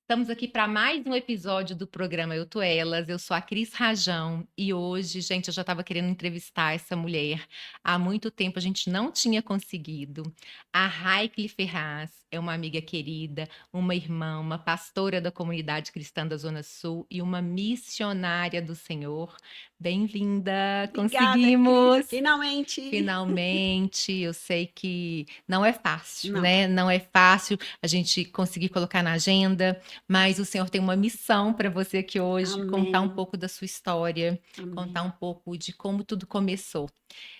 Estamos aqui para mais um episódio do programa Eu Tô Elas. Eu sou a Cris Rajão e hoje, gente, eu já estava querendo entrevistar essa mulher. Há muito tempo a gente não tinha conseguido. A Raikle Ferraz é uma amiga querida, uma irmã, uma pastora da comunidade cristã da Zona Sul e uma missionária do Senhor. Bem-vinda, Obrigada, Cris. conseguimos! Finalmente. Finalmente, eu sei que não é fácil, Não. né? Não é fácil a gente conseguir colocar na agenda, mas o Senhor tem uma missão para você aqui hoje, contar um Amém. pouco da sua história, contar Amém. um pouco de como tudo começou.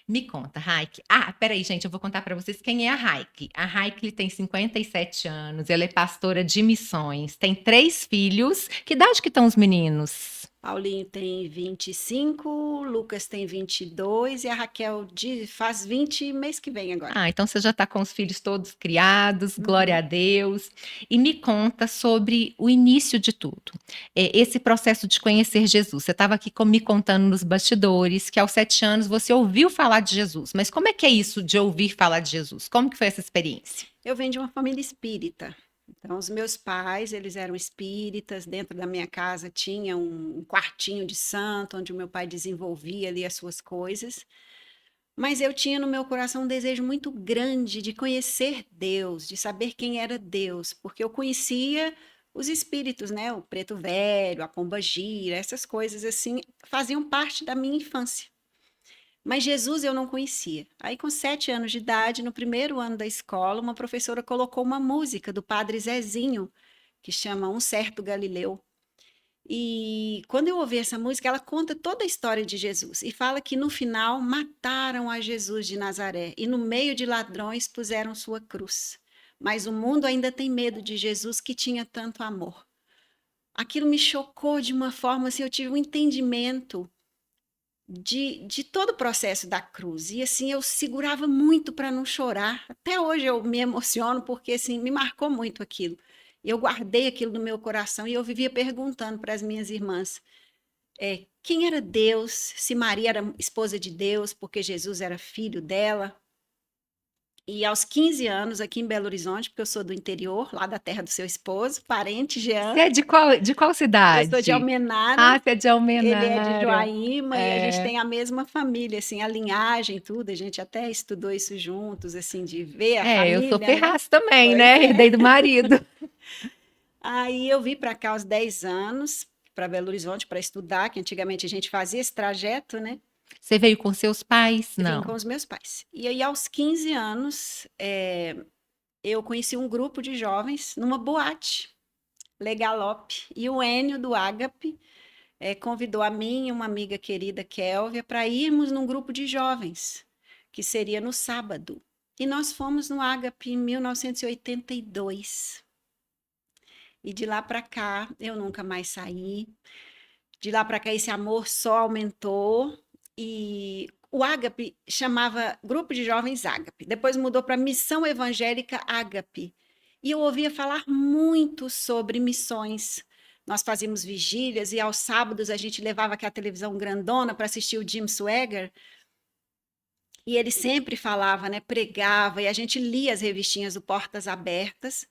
Me conta, Raik. Ah, peraí, gente, eu vou contar para vocês quem é a Raik. A Raik tem 57 anos, ela é pastora de missões, tem 3 filhos. Que idade que estão os meninos? Paulinho tem 25, Lucas tem 22 e a Raquel faz 20 mês que vem agora. Ah, então você já está com os filhos todos criados, glória a Uhum. Deus. E me conta sobre o início de tudo. Esse processo de conhecer Jesus. Você estava aqui me contando nos bastidores que aos 7 anos você ouviu falar de Jesus. Mas como é que é isso de ouvir falar de Jesus? Como que foi essa experiência? Eu venho de uma família espírita. Então, os meus pais, eles eram espíritas. Dentro da minha casa tinha um quartinho de santo, onde o meu pai desenvolvia ali as suas coisas. Mas eu tinha no meu coração um desejo muito grande de conhecer Deus, de saber quem era Deus, porque eu conhecia os espíritos, né? O preto velho, a pombagira, essas coisas assim, faziam parte da minha infância. Mas Jesus eu não conhecia. Aí, com 7 anos de idade, no primeiro ano da escola, uma professora colocou uma música do Padre Zezinho, que chama Um Certo Galileu. E quando eu ouvi essa música, ela conta toda a história de Jesus e fala que no final mataram a Jesus de Nazaré e no meio de ladrões puseram sua cruz. Mas o mundo ainda tem medo de Jesus que tinha tanto amor. Aquilo me chocou de uma forma assim, eu tive um entendimento de todo o processo da cruz. E assim, eu segurava muito para não chorar. Até hoje eu me emociono porque assim, me marcou muito aquilo. Eu guardei aquilo no meu coração e eu vivia perguntando para as minhas irmãs quem era Deus, se Maria era esposa de Deus, porque Jesus era filho dela. E aos 15 anos, aqui em Belo Horizonte, porque eu sou do interior, lá da terra do seu esposo, parente Você Jean, é de qual eu sou de cidade? Almenara, Ah, você é de ele é de Almenara. Joaíma e a gente É, tem a mesma família, assim, a linhagem, tudo, a gente até estudou isso juntos, assim, de ver a eu sou família, né? Ferraz também, Pois né? é. Herdei do marido. Aí eu vim para cá aos 10 anos, para Belo Horizonte, para estudar, que antigamente a gente fazia esse trajeto, né? Você veio com seus pais? Vim com Não. os meus pais. E aí, aos 15 anos, eu conheci um grupo de jovens numa boate, Legalope, e o Enio do Ágape convidou a mim e uma amiga querida, Kélvia, para irmos num grupo de jovens, que seria no sábado. E nós fomos no Ágape em 1982. E de lá para cá, eu nunca mais saí. De lá para cá, esse amor só aumentou. E o Ágape chamava Grupo de Jovens Ágape. Depois mudou para Missão Evangélica Ágape. E eu ouvia falar muito sobre missões. Nós fazíamos vigílias e aos sábados a gente levava aquela televisão grandona para assistir o Jim Swaggart. E ele sempre falava, né, pregava, e a gente lia as revistinhas do Portas Abertas.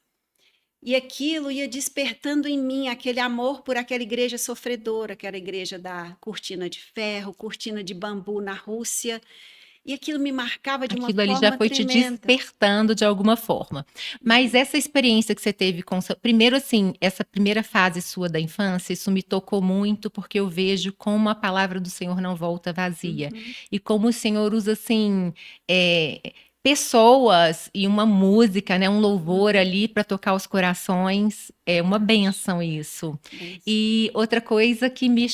E aquilo ia despertando em mim aquele amor por aquela igreja sofredora, que era a igreja da cortina de ferro, cortina de bambu na Rússia. E aquilo me marcava de uma Aquilo ali já forma foi te tremenda. despertando de alguma forma. Mas essa experiência que você teve com primeiro assim, essa primeira fase sua da infância, isso me tocou muito porque eu vejo como a palavra do Senhor não volta vazia Uhum. e como o Senhor usa assim, pessoas e uma música, né, um louvor Uhum. ali para tocar os corações, é uma Verdade. bênção isso. Benção. E outra coisa que me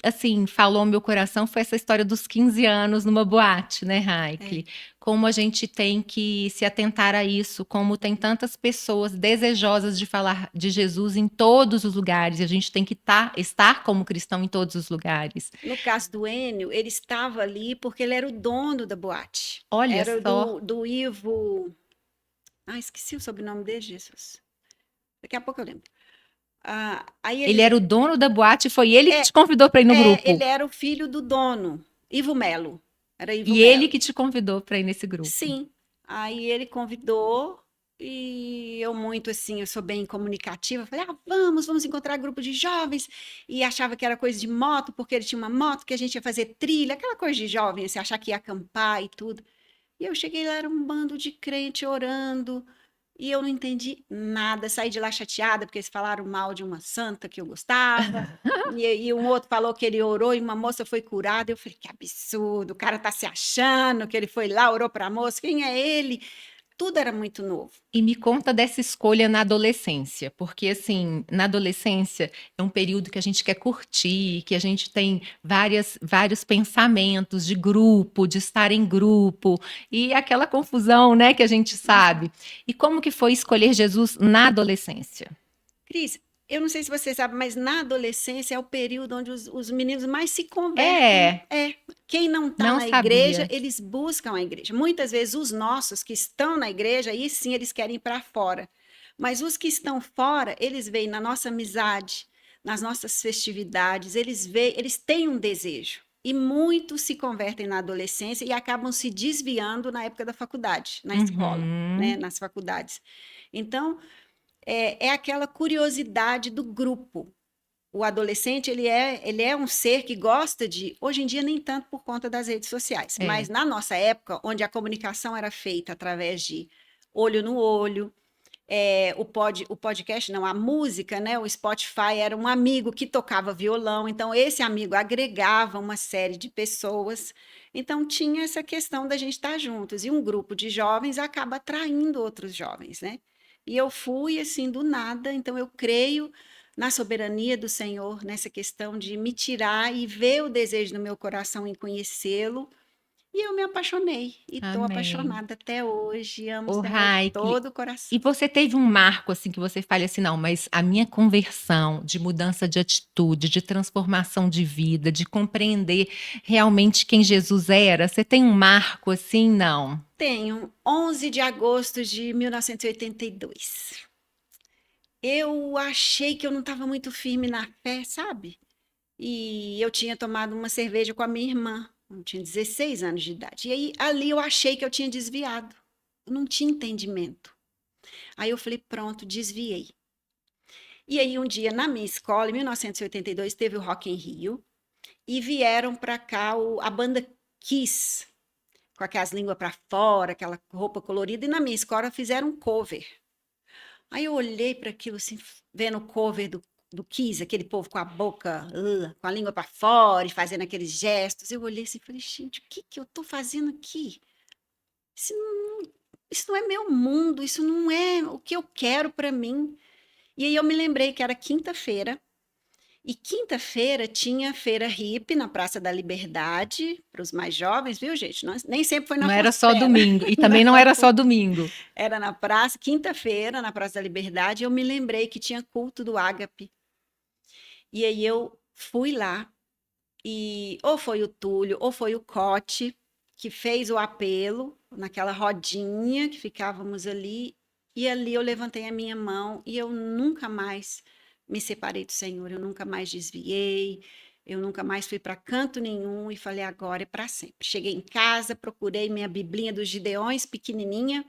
assim, falou ao meu coração foi essa história dos 15 anos numa boate, né, É. Raikle? Como a gente tem que se atentar a isso, como tem tantas pessoas desejosas de falar de Jesus em todos os lugares, e a gente tem que estar como cristão em todos os lugares. No caso do Enio, ele estava ali porque ele era o dono da boate. Olha Era só, do Ivo. Ah, esqueci o sobrenome dele, Jesus. Daqui a pouco eu lembro. Aí ele era o ele. dono da boate, foi ele que É, te convidou para ir no ele grupo. era o filho do dono, Ivo Melo. Era Ivo E ele Melo. que te convidou para ir nesse grupo. Sim. Aí ele convidou. E eu muito assim, eu sou bem comunicativa, falei: "Ah, vamos encontrar grupo de jovens", e achava que era coisa de moto, porque ele tinha uma moto, que a gente ia fazer trilha, aquela coisa de jovem, assim, achar que ia acampar e tudo. E eu cheguei lá, era um bando de crente orando, e eu não entendi nada, saí de lá chateada, porque eles falaram mal de uma santa que eu gostava, e um outro falou que ele orou e uma moça foi curada. Eu falei: "Que absurdo, o cara tá se achando que ele foi lá, orou para a moça, quem é ele?". Tudo era muito novo. E me conta dessa escolha na adolescência, porque assim, na adolescência é um período que a gente quer curtir, que a gente tem vários pensamentos de grupo, de estar em grupo, e aquela confusão, né, que a gente sabe. E como que foi escolher Jesus na adolescência? Cris, eu não sei se você sabe, mas na adolescência é o período onde os meninos mais se convertem. É, É, quem não está não na igreja, sabia. eles buscam a igreja. Muitas vezes os nossos que estão na igreja, aí sim eles querem ir para fora. Mas os que estão fora, eles veem na nossa amizade, nas nossas festividades, eles veem, eles têm um desejo. E muitos se convertem na adolescência e acabam se desviando na época da faculdade, na escola, né, Uhum, nas faculdades. Então, é aquela curiosidade do grupo. O adolescente, ele é um ser que gosta de, hoje em dia nem tanto por conta das redes sociais, é. mas na nossa época, onde a comunicação era feita através de olho no olho, o podcast não, a música, né, o Spotify era um amigo que tocava violão, então esse amigo agregava uma série de pessoas, então tinha essa questão da gente estar juntos, e um grupo de jovens acaba atraindo outros jovens, né? E eu fui assim do nada, então eu creio na soberania do Senhor, nessa questão de me tirar e ver o desejo no meu coração em conhecê-lo, e eu me apaixonei, e estou Amém. apaixonada até hoje, amo o Ô, Senhor de Raikle, todo o e coração. você teve um marco, assim, que você fale assim: "Não, mas a minha conversão, de mudança de atitude, de transformação de vida, de compreender realmente quem Jesus era", você tem um marco assim? Não. Tenho, 11 de agosto de 1982. Eu achei que eu não estava muito firme na fé, sabe? E eu tinha tomado uma cerveja com a minha irmã, eu tinha 16 anos de idade. E aí, ali eu achei que eu tinha desviado. Eu não tinha entendimento. Aí eu falei, pronto, desviei. E aí, um dia, na minha escola, em 1982, teve o Rock in Rio, e vieram para cá a banda Kiss, com aquelas línguas para fora, aquela roupa colorida, e na minha escola fizeram um cover. Aí eu olhei para aquilo assim, vendo o cover do Kiss, aquele povo com a boca, com a língua para fora e fazendo aqueles gestos. Eu olhei assim e falei, gente, o que que eu estou fazendo aqui? Isso não, isso não é meu mundo, isso não é o que eu quero para mim. E aí eu me lembrei que era quinta-feira, e quinta-feira tinha feira hippie na Praça da Liberdade, para os mais jovens, viu, gente? Nem sempre foi na Não era só Fonseca, domingo, e também não não, era só domingo. era na praça, quinta-feira, na Praça da Liberdade. Eu me lembrei que tinha culto do Ágape. E aí eu fui lá, e ou foi o Túlio, ou foi o Cote, que fez o apelo naquela rodinha que ficávamos ali. E ali eu levantei a minha mão e eu nunca mais me separei do Senhor, eu nunca mais desviei, eu nunca mais fui para canto nenhum e falei, agora é para sempre. Cheguei em casa, procurei minha Biblinha dos Gideões, pequenininha.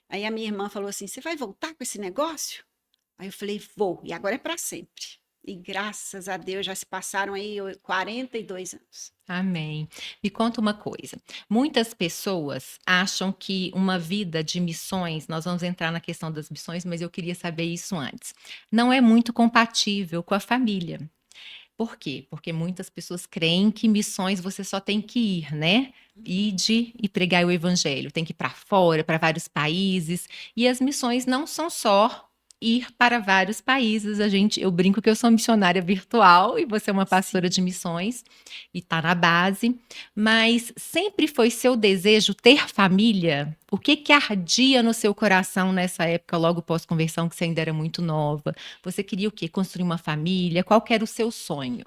Aí a minha irmã falou assim: Você vai voltar com esse negócio? Aí eu falei: Vou, e agora é para sempre. E graças a Deus já se passaram aí 42 anos. Amém. Me conta uma coisa, muitas pessoas acham que uma vida de missões, nós vamos entrar na questão das missões, mas eu queria saber isso antes, não é muito compatível com a família. Por quê? Porque muitas pessoas creem que missões você só tem que ir, né? Ide e pregar o evangelho, tem que ir para fora, para vários países, e as missões não são só ir para vários países. Eu brinco que eu sou missionária virtual e você é uma pastora de Sim. missões e está na base, mas sempre foi seu desejo ter família? O que que ardia no seu coração nessa época, logo pós-conversão, que você ainda era muito nova? Você queria o quê? Construir uma família? Qual que era o seu sonho?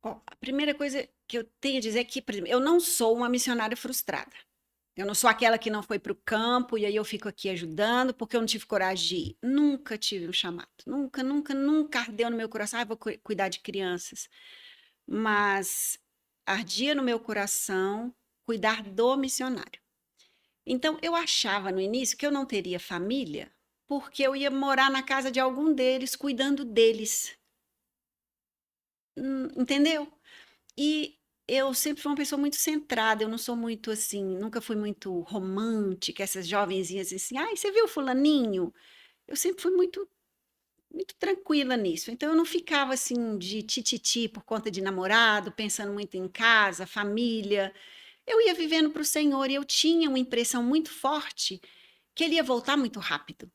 Ó, a primeira coisa que eu tenho a dizer é que, por exemplo, eu não sou uma missionária frustrada. Eu não sou aquela que não foi para o campo e aí eu fico aqui ajudando porque eu não tive coragem de ir. Nunca tive um chamado. Nunca, nunca, nunca ardeu no meu coração. Ah, vou cuidar de crianças. Mas ardia no meu coração cuidar do missionário. Então, eu achava no início que eu não teria família, porque eu ia morar na casa de algum deles, cuidando deles. Entendeu? E eu sempre fui uma pessoa muito centrada, eu não sou muito assim, nunca fui muito romântica, essas jovenzinhas assim, ai, você viu fulaninho? Eu sempre fui muito tranquila nisso. Então eu não ficava assim de tititi por conta de namorado, pensando muito em casa, família. Eu ia vivendo para o Senhor e eu tinha uma impressão muito forte que ele ia voltar muito rápido,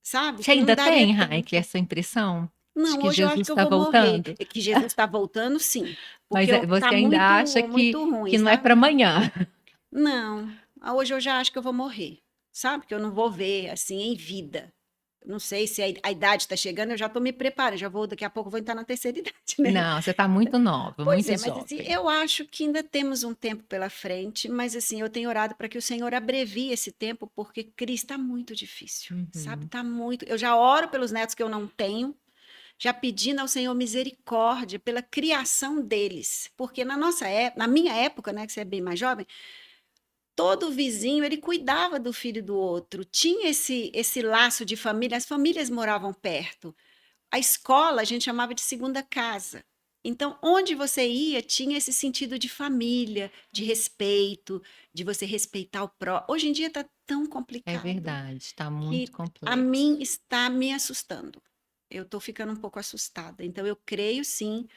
sabe? Você Que não ainda daria tem, Raik, tempo. essa impressão de Não, que hoje eu acho Jesus que eu está vou morrer. voltando? É que Jesus está voltando, sim, Mas porque tá você ainda muito, acha muito ruim, que não é sabe? para amanhã? Não, hoje eu já acho que eu vou morrer, sabe? Que eu não vou ver assim em vida. Não sei se a idade está chegando, eu já estou me preparando, já vou, daqui a pouco eu vou entrar na terceira idade, né? Não, você está muito nova, Pois muito é, mas assim, jovem. eu acho que ainda temos um tempo pela frente, mas assim, eu tenho orado para que o Senhor abrevie esse tempo, porque Cris está muito difícil, sabe? Uhum. Está muito. Eu já oro pelos netos que eu não tenho, já pedindo ao Senhor misericórdia pela criação deles, porque na nossa época, na minha época, né, que você é bem mais jovem, todo vizinho ele cuidava do filho do outro, tinha esse laço de família, as famílias moravam perto. A escola a gente chamava de segunda casa. Então, onde você ia, tinha esse sentido de família, de respeito, de você respeitar o próximo. Hoje em dia está tão É complicado verdade, está muito que a mim complexo. está me assustando. Eu estou ficando um pouco assustada. Então, eu creio sim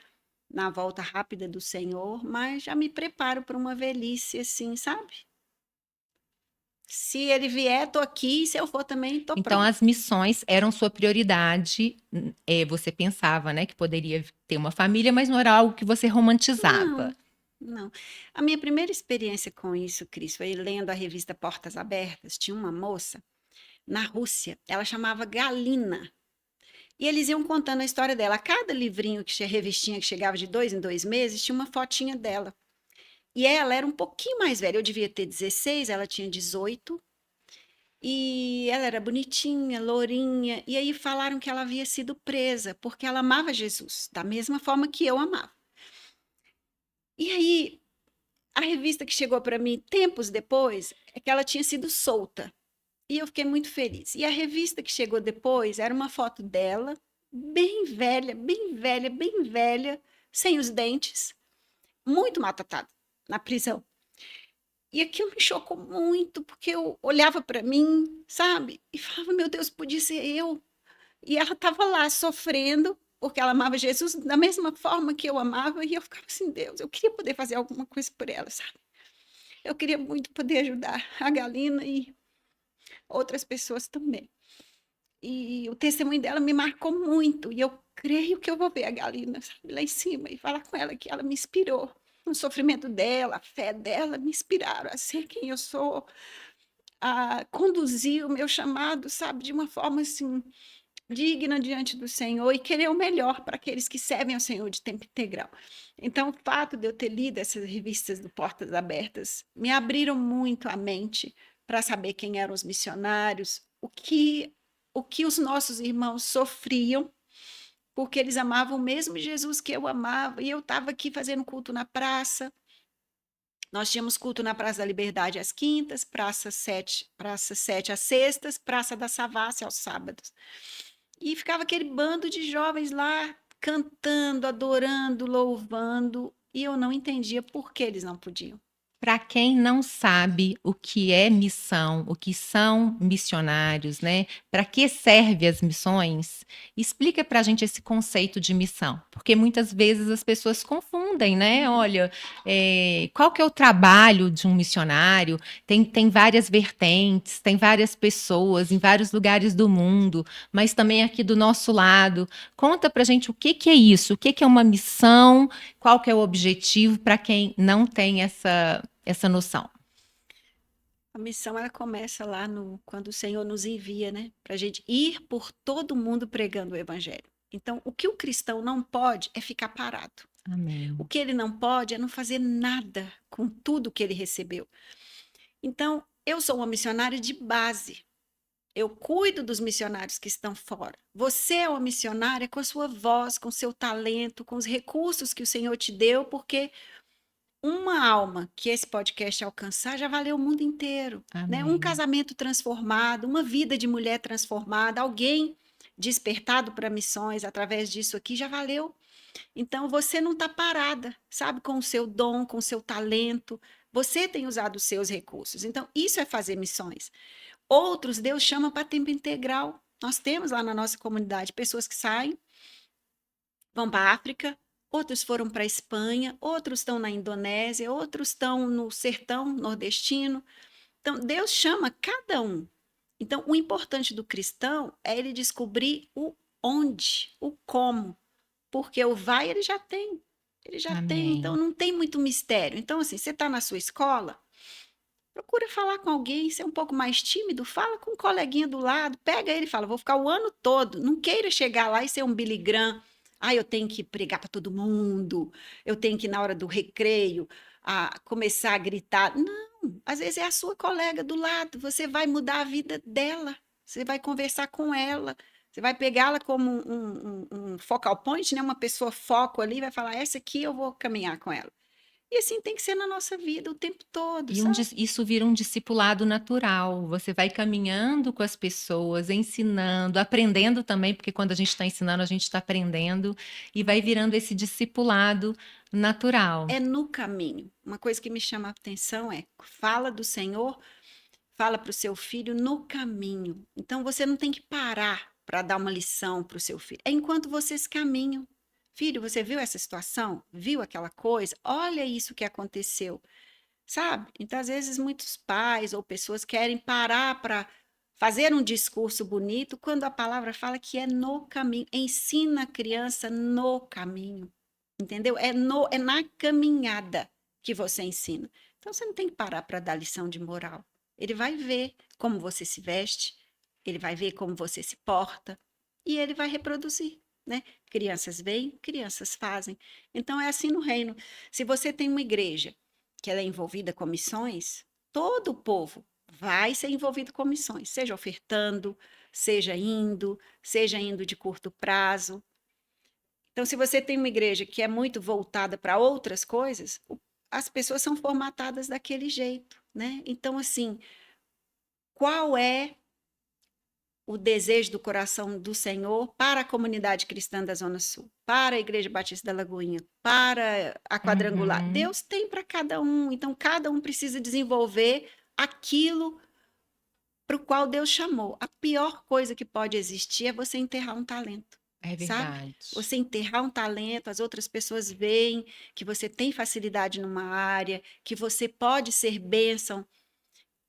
na volta rápida do Senhor, mas já me preparo para uma velhice assim, sabe? Se ele vier, estou aqui. Se eu for também, estou Então, pronta. as missões eram sua prioridade. Você pensava, né, que poderia ter uma família, mas não era algo que você romantizava. Não, não. A minha primeira experiência com isso, Cris, foi lendo a revista Portas Abertas. Tinha uma moça na Rússia, ela chamava Galina. E eles iam contando a história dela. A cada livrinho, revistinha que chegava de 2 em 2 meses, tinha uma fotinha dela. E ela era um pouquinho mais velha. Eu devia ter 16, ela tinha 18. E ela era bonitinha, lourinha. E aí falaram que ela havia sido presa porque ela amava Jesus, da mesma forma que eu amava. E aí a revista que chegou para mim tempos depois é que ela tinha sido solta. E eu fiquei muito feliz. E a revista que chegou depois era uma foto dela, bem velha, bem velha, bem velha, sem os dentes, muito maltratada na prisão. E aquilo me chocou muito, porque eu olhava para mim, sabe? E falava, meu Deus, podia ser eu. E ela estava lá sofrendo, porque ela amava Jesus da mesma forma que eu amava, e eu ficava assim, Deus, eu queria poder fazer alguma coisa por ela, sabe? Eu queria muito poder ajudar a Galina e outras pessoas também. E o testemunho dela me marcou muito. E eu creio que eu vou ver a Galina, sabe, lá em cima e falar com ela que ela me inspirou. O sofrimento dela, a fé dela me inspiraram a ser quem eu sou, a conduzir o meu chamado, sabe, de uma forma assim digna diante do Senhor e querer o melhor para aqueles que servem ao Senhor de tempo integral. Então, o fato de eu ter lido essas revistas do Portas Abertas me abriram muito a mente para saber quem eram os missionários, o que os nossos irmãos sofriam, porque eles amavam o mesmo Jesus que eu amava, e eu estava aqui fazendo culto na praça. Nós tínhamos culto na Praça da Liberdade às quintas, Praça 7 às sextas, Praça da Savassi aos sábados. E ficava aquele bando de jovens lá cantando, adorando, louvando, e eu não entendia por que eles não podiam. Para quem não sabe o que é missão, o que são missionários, né? Para que serve as missões? Explica para a gente esse conceito de missão, porque muitas vezes as pessoas confundem, né? Uhum. Olha, qual que é o trabalho de um missionário? Tem várias vertentes, tem várias pessoas em vários lugares do mundo, mas também aqui do nosso lado. Conta para a gente o que que é isso, o que que é uma missão, qual que é o objetivo para quem não tem essa noção. A missão ela começa lá no quando o Senhor nos envia, né, para a gente ir por todo mundo pregando o evangelho. Então, o que o cristão não pode é ficar parado. O Amém. que ele não pode é não fazer nada com tudo que ele recebeu. Então, eu sou uma missionária de base. Eu cuido dos missionários que estão fora. Você é uma missionária com a sua voz, com o seu talento, com os recursos que o Senhor te deu, porque uma alma que esse podcast alcançar já valeu o mundo inteiro, né? Um Amém. casamento transformado, uma vida de mulher transformada, alguém despertado para missões através disso aqui já valeu. Então você não está parada, sabe, com o seu dom, com o seu talento. Você tem usado os seus recursos. Então isso é fazer missões. Outros Deus chama para tempo integral. Nós temos lá na nossa comunidade pessoas que saem, vão para a África, outros foram para a Espanha, outros estão na Indonésia, outros estão no sertão nordestino. Então, Deus chama cada um. Então, o importante do cristão é ele descobrir o onde, o como, porque o vai ele já tem. Ele já tem, então Amém. não tem muito mistério. Então, assim, você está na sua escola, procura falar com alguém, ser um pouco mais tímido, fala com um coleguinha do lado, pega ele e fala, vou ficar o ano todo. Não queira chegar lá e ser um Billy Graham. Ah, eu tenho que pregar para todo mundo, eu tenho que, na hora do recreio, começar a gritar. Não, às vezes é a sua colega do lado, você vai mudar a vida dela, você vai conversar com ela, você vai pegá-la como um focal point, né? Uma pessoa foco ali, vai falar, essa aqui eu vou caminhar com ela. E assim tem que ser na nossa vida o tempo todo, E sabe? isso vira um discipulado natural. Você vai caminhando com as pessoas, ensinando, aprendendo também, porque quando a gente está ensinando, a gente está aprendendo, e vai virando esse discipulado natural. É no caminho. Uma coisa que me chama a atenção é, fala do Senhor, fala para o seu filho no caminho. Então você não tem que parar para dar uma lição para o seu filho. É enquanto vocês caminham. Filho, você viu essa situação? Viu aquela coisa? Olha isso que aconteceu. Sabe? Então, às vezes, muitos pais ou pessoas querem parar para fazer um discurso bonito, quando a palavra fala que é no caminho. Ensina a criança no caminho. Entendeu? É na caminhada que você ensina. Então, você não tem que parar para dar lição de moral. Ele vai ver como você se veste, ele vai ver como você se porta, e ele vai reproduzir, né? Crianças veem, crianças fazem. Então, é assim no reino. Se você tem uma igreja que ela é envolvida com missões, todo o povo vai ser envolvido com missões, seja ofertando, seja indo de curto prazo. Então, se você tem uma igreja que é muito voltada para outras coisas, as pessoas são formatadas daquele jeito, né? Então, assim, qual é o desejo do coração do Senhor para a comunidade cristã da Zona Sul, para a Igreja Batista da Lagoinha, para a Quadrangular? Uhum. Deus tem para cada um, então cada um precisa desenvolver aquilo para o qual Deus chamou. A pior coisa que pode existir é você enterrar um talento. É Sabe? verdade. Você enterrar um talento, as outras pessoas veem que você tem facilidade numa área, que você pode ser bênção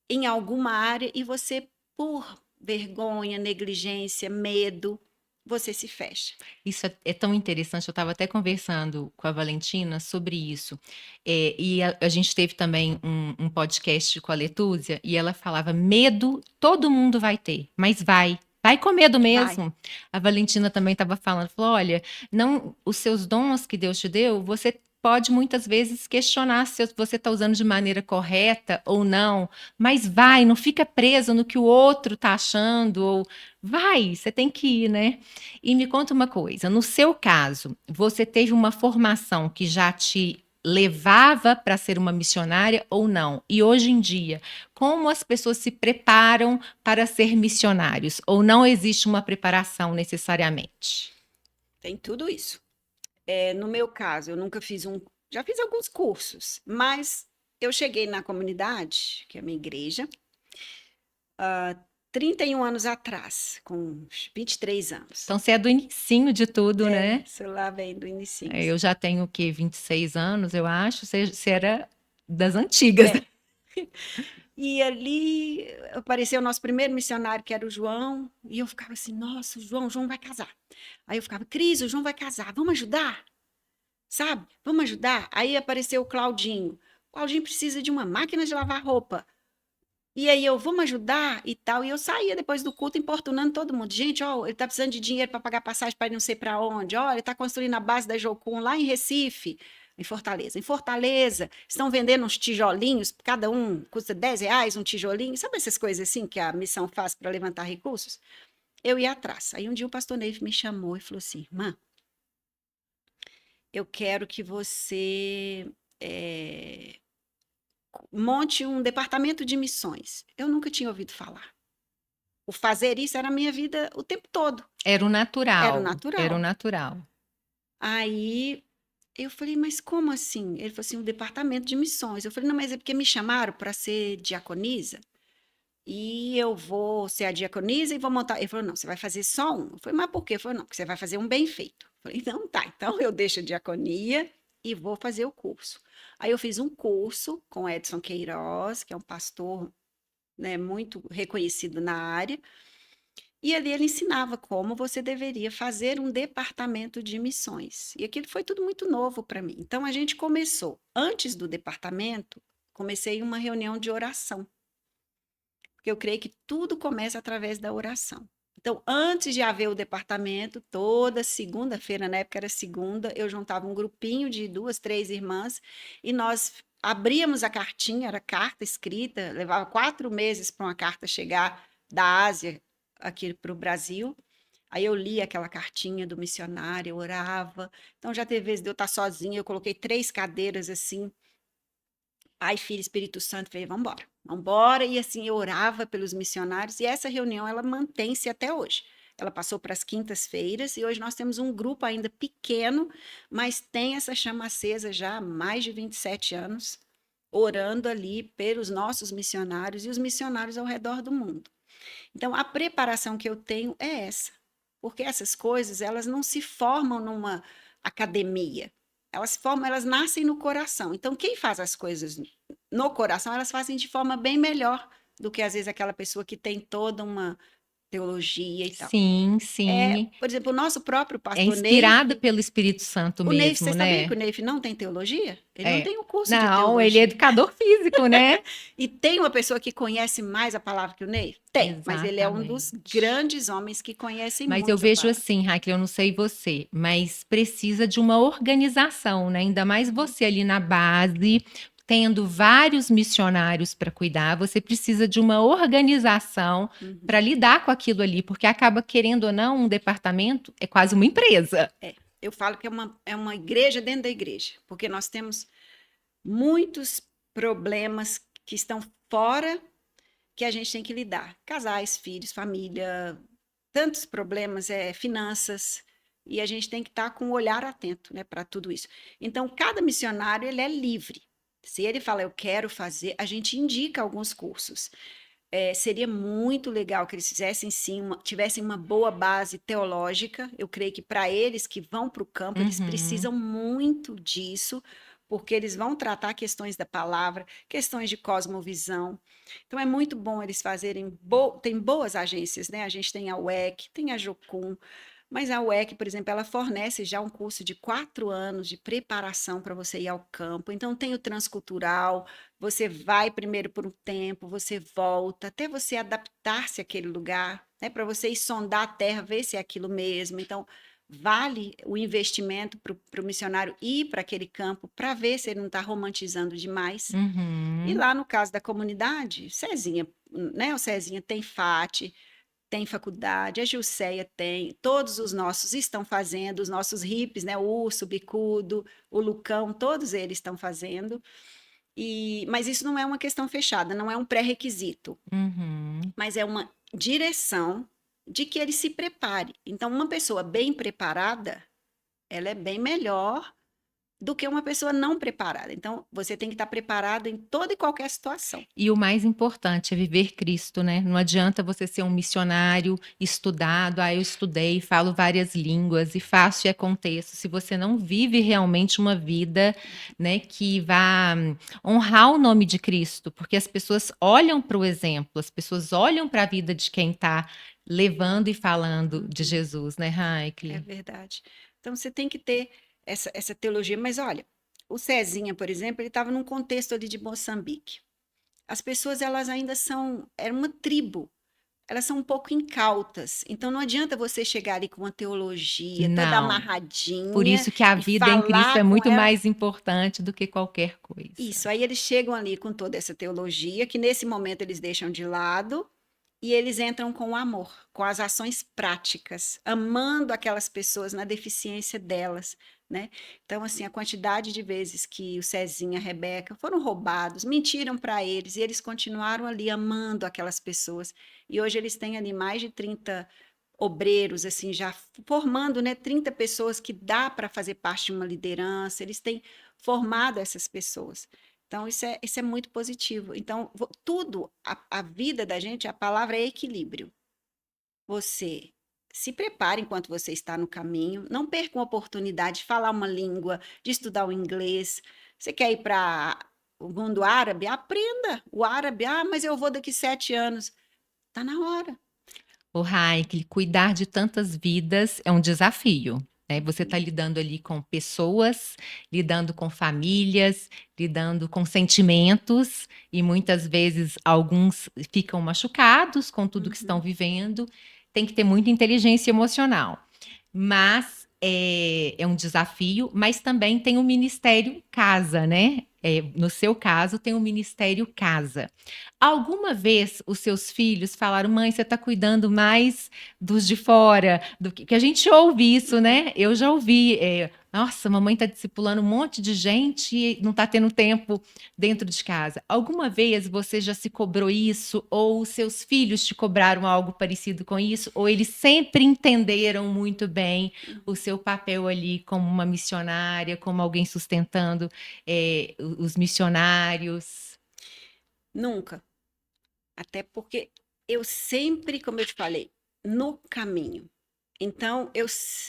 em alguma área e você, por vergonha, negligência, medo, você se fecha. Isso é tão interessante, eu estava até conversando com a Valentina sobre isso, e a gente teve também um podcast com a Letúzia, e ela falava: "Medo todo mundo vai ter, mas vai com medo Vai. mesmo". A Valentina também estava falando, falou: "Olha, não os seus dons que Deus te deu, você pode muitas vezes questionar se você está usando de maneira correta ou não, mas vai, não fica presa no que o outro está achando, ou vai, você tem que ir, né". E me conta uma coisa, no seu caso, você teve uma formação que já te levava para ser uma missionária ou não? E hoje em dia, como as pessoas se preparam para ser missionários? Ou não existe uma preparação necessariamente? Tem tudo isso. No meu caso, eu nunca fiz já fiz alguns cursos, mas eu cheguei na comunidade, que é a minha igreja, 31 anos atrás, com uns 23 anos. Então você é do inicinho de tudo, né? Isso lá vem do inicinho. Eu já tenho o quê? 26 anos, eu acho. Você era das antigas. É. E ali apareceu o nosso primeiro missionário, que era o João, e eu ficava assim, nossa, o João vai casar. Aí eu ficava, Cris, o João vai casar, vamos ajudar? Sabe? Vamos ajudar? Aí apareceu o Claudinho. O Claudinho precisa de uma máquina de lavar roupa. E aí eu, vamos ajudar e tal. E eu saía depois do culto importunando todo mundo. Gente, ó, ele tá precisando de dinheiro para pagar passagem para ir não sei para onde. Ó, ele tá construindo a base da Jocum lá em Recife, em Fortaleza. Em Fortaleza, estão vendendo uns tijolinhos, cada um custa R$ 10 um tijolinho. Sabe essas coisas assim que a missão faz para levantar recursos? Eu ia atrás. Aí um dia o pastor Neve me chamou e falou assim: irmã, eu quero que você monte um departamento de missões. Eu nunca tinha ouvido falar. O fazer isso era a minha vida o tempo todo. Era o Era o natural, era o natural. natural. Aí eu falei, mas como assim? Ele falou assim, um departamento de missões. Eu falei, não, mas é porque me chamaram para ser diaconisa e eu vou ser a diaconisa e vou montar. Ele falou, não, você vai fazer só um. Eu falei, mas por quê? Ele falou, não, porque você vai fazer um bem feito. Eu falei, então tá, então eu deixo a diaconia e vou fazer o curso. Aí eu fiz um curso com Edson Queiroz, que é um pastor, né, muito reconhecido na área, e ali ele ensinava como você deveria fazer um departamento de missões. E aquilo foi tudo muito novo para mim. Então a gente começou, antes do departamento, comecei uma reunião de oração, porque eu creio que tudo começa através da oração. Então, antes de haver o departamento, toda segunda-feira, na época era segunda, eu juntava um grupinho de 2, 3 irmãs e nós abríamos a cartinha, era carta escrita, levava 4 meses para uma carta chegar da Ásia aqui para o Brasil. Aí eu lia aquela cartinha do missionário, eu orava. Então já teve vezes de eu estar sozinha, eu coloquei 3 cadeiras assim, Pai, Filho, Espírito Santo, falei, vamos embora, vamos embora. E assim, eu orava pelos missionários e essa reunião, ela mantém-se até hoje. Ela passou para as quintas-feiras e hoje nós temos um grupo ainda pequeno, mas tem essa chama acesa já há mais de 27 anos, orando ali pelos nossos missionários e os missionários ao redor do mundo. Então, a preparação que eu tenho é essa, porque essas coisas, elas não se formam numa academia, elas se formam, elas nascem no coração. Então, quem faz as coisas no coração, elas fazem de forma bem melhor do que, às vezes, aquela pessoa que tem toda uma teologia e tal. Sim, sim. Por exemplo, o nosso próprio É pastor inspirado Neif, pelo Espírito Santo o Neif, você mesmo, sabia que né? o Neif não tem teologia? Ele não É. tem um curso de Não, ele é teologia. educador físico, né? E tem uma pessoa que conhece mais a palavra que o Ney? Tem, mas ele é um dos Exatamente. grandes homens que conhecem Mas eu muito a vejo palavra. assim, Raquel, eu não sei você, mas precisa de uma organização, né? Ainda mais você ali na base, tendo vários missionários para cuidar, você precisa de uma organização Uhum. para lidar com aquilo ali, porque acaba querendo ou não, um departamento é quase uma empresa. Eu falo que é uma igreja dentro da igreja, porque nós temos muitos problemas que estão fora que a gente tem que lidar. Casais, filhos, família, tantos problemas, finanças, e a gente tem que estar com o olhar atento, né, para tudo isso. Então, cada missionário, ele é livre. Se ele fala, eu quero fazer, a gente indica alguns cursos. Seria muito legal que eles fizessem sim, tivessem uma boa base teológica. Eu creio que para eles que vão para o campo, eles Uhum, precisam muito disso, porque eles vão tratar questões da palavra, questões de cosmovisão. Então é muito bom eles fazerem, tem boas agências, né? A gente tem a UEC, tem a Jocum, mas a UEC, por exemplo, ela fornece já um curso de 4 anos de preparação para você ir ao campo. Então tem o transcultural, você vai primeiro por um tempo, você volta, até você adaptar-se àquele lugar, né? Para você ir sondar a terra, ver se é aquilo mesmo. Então, vale o investimento para o missionário ir para aquele campo para ver se ele não está romantizando demais. E uhum. lá no caso da comunidade, Cezinha, né? O Cezinha tem FAT, tem faculdade, a Gilceia tem, todos os nossos estão fazendo, os nossos hippies, né? O Urso, o Bicudo, o Lucão, todos eles estão fazendo. Mas isso não é uma questão fechada, não é um pré-requisito, Uhum. mas é uma direção de que ele se prepare. Então, uma pessoa bem preparada, ela é bem melhor do que uma pessoa não preparada. Então, você tem que estar preparado em toda e qualquer situação. E o mais importante é viver Cristo, né? Não adianta você ser um missionário estudado, eu estudei, falo várias línguas e faço e aconteço, se você não vive realmente uma vida, né, que vá honrar o nome de Cristo, porque as pessoas olham para o exemplo, as pessoas olham para a vida de quem está levando e falando de Uhum, Jesus, né, é Raikle? verdade. Então, você tem que ter essa teologia. Mas, olha, o Cezinha, por exemplo, ele estava num contexto ali de Moçambique. As pessoas, elas ainda era uma tribo, elas são um pouco incautas. Então, não adianta você chegar ali com uma teologia toda Não. Por amarradinha isso que a e vida em Cristo é falar com muito ela. mais importante do que qualquer coisa. Isso, aí eles chegam ali com toda essa teologia, que nesse momento eles deixam de lado, e eles entram com o amor, com as ações práticas, amando aquelas pessoas na deficiência delas, né? Então, assim, a quantidade de vezes que o Cezinha e a Rebeca foram roubados, mentiram para eles, e eles continuaram ali amando aquelas pessoas. E hoje eles têm ali mais de 30 obreiros, assim, já formando, né, 30 pessoas que dá para fazer parte de uma liderança, eles têm formado essas pessoas. Então, isso é muito positivo. Então, tudo, a vida da gente, a palavra é equilíbrio. Você se prepare enquanto você está no caminho, não perca uma oportunidade de falar uma língua, de estudar o inglês. Você quer ir para o mundo árabe? Aprenda o árabe. Ah, mas eu vou daqui 7 anos. Está na hora. O Raik, cuidar de tantas vidas é um desafio, né? Você está lidando ali com pessoas, lidando com famílias, lidando com sentimentos, e muitas vezes alguns ficam machucados com tudo que estão Uhum. vivendo. Tem que ter muita inteligência emocional. Mas é um desafio, mas também tem o Ministério Casa, né? No seu caso, tem o Ministério Casa. Alguma vez os seus filhos falaram: mãe, você está cuidando mais dos de fora, do que a gente ouve isso, né? Eu já ouvi, nossa, mamãe está discipulando um monte de gente e não está tendo tempo dentro de casa. Alguma vez você já se cobrou isso, ou os seus filhos te cobraram algo parecido com isso, ou eles sempre entenderam muito bem o seu papel ali como uma missionária, como alguém sustentando os missionários? Nunca. Até porque eu sempre, como eu te falei, no caminho. Então,